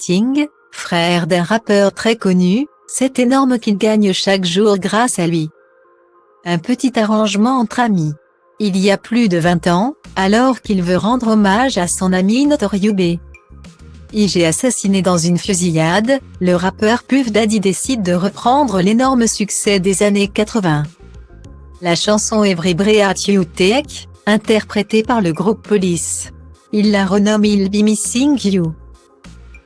Sting, frère d'un rappeur très connu, c'est énorme qu'il gagne chaque jour grâce à lui. Un petit arrangement entre amis. Il y a plus de 20 ans, alors qu'il veut rendre hommage à son ami Notorious B.I.G. assassiné dans une fusillade, le rappeur Puff Daddy décide de reprendre l'énorme succès des années 80. La chanson Every Breath You Take, interprétée par le groupe Police. Il la renomme I'll Be Missing You.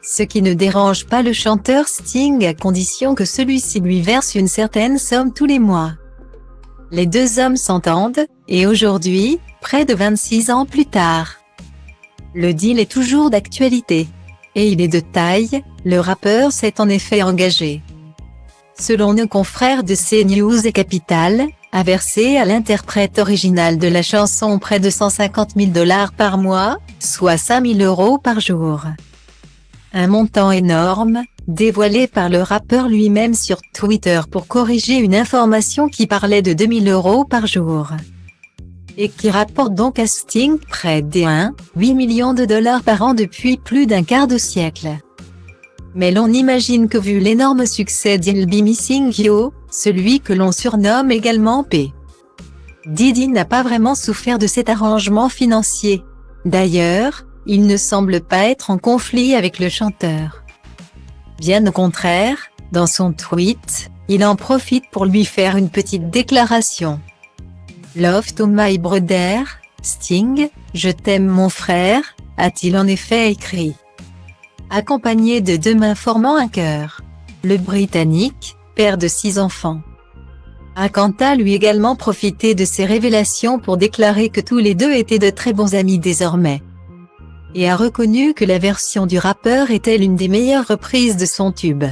Ce qui ne dérange pas le chanteur Sting à condition que celui-ci lui verse une certaine somme tous les mois. Les deux hommes s'entendent, et aujourd'hui, près de 26 ans plus tard, le deal est toujours d'actualité. Et il est de taille, le rappeur s'est en effet engagé, selon nos confrères de CNews et Capital, à verser à l'interprète original de la chanson près de 150 000 $ par mois, soit 5 000 € par jour. Un montant énorme, dévoilé par le rappeur lui-même sur Twitter pour corriger une information qui parlait de 2 000 € par jour. Et qui rapporte donc à Sting près de 1,8 million de $ par an depuis plus d'un quart de siècle. Mais l'on imagine que vu l'énorme succès d'I'll Be Missing You, celui que l'on surnomme également P. Diddy n'a pas vraiment souffert de cet arrangement financier. D'ailleurs, il ne semble pas être en conflit avec le chanteur. Bien au contraire, dans son tweet, il en profite pour lui faire une petite déclaration. Love to my brother, Sting, je t'aime mon frère, a-t-il en effet écrit. Accompagné de deux mains formant un cœur. Le Britannique, père de 6 enfants, a quant à lui également profité de ces révélations pour déclarer que tous les deux étaient de très bons amis désormais. Et a reconnu que la version du rappeur était l'une des meilleures reprises de son tube.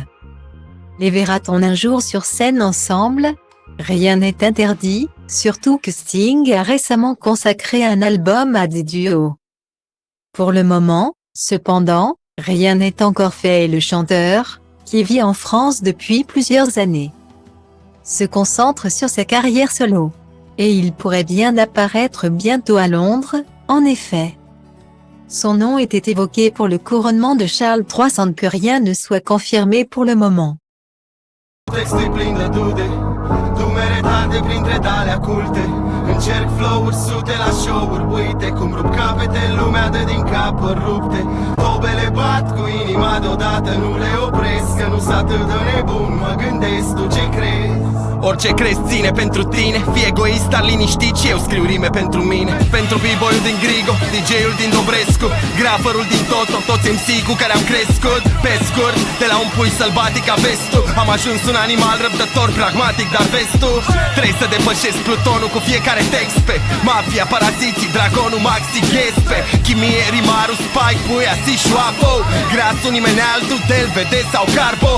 Les verra-t-on un jour sur scène ensemble? Rien n'est interdit, surtout que Sting a récemment consacré un album à des duos. Pour le moment, cependant, rien n'est encore fait et le chanteur, qui vit en France depuis plusieurs années, se concentre sur sa carrière solo. Et il pourrait bien apparaître bientôt à Londres, en effet. Son nom était évoqué pour le couronnement de Charles III sans que rien ne soit confirmé pour le moment. Retate printre tale culte încerc flow-uri sute la show-uri uite cum rup capete lumea dă din capări rupte tobele bat cu inima deodată nu le opresc că nu-s atât de nebun mă gândesc tu ce crezi. Orice crezi ține pentru tine, fii egoist, dar liniștit și eu scriu rime pentru mine. Pentru b-boy-ul din Grigo, DJ-ul din Dobrescu, graferul din Toto, toți MC cu care am crescut. Pe scurt, de la un pui sălbatic ca vestul, am ajuns un animal răbdător, pragmatic, dar vestul trebuie să depășesc plutonul cu fiecare text pe mafia, paraziții, dragonul, maxi, ghespe chimie, rimarul, spike, puia, si, șoapo grasul nimeni altul, del, vede sau carbo.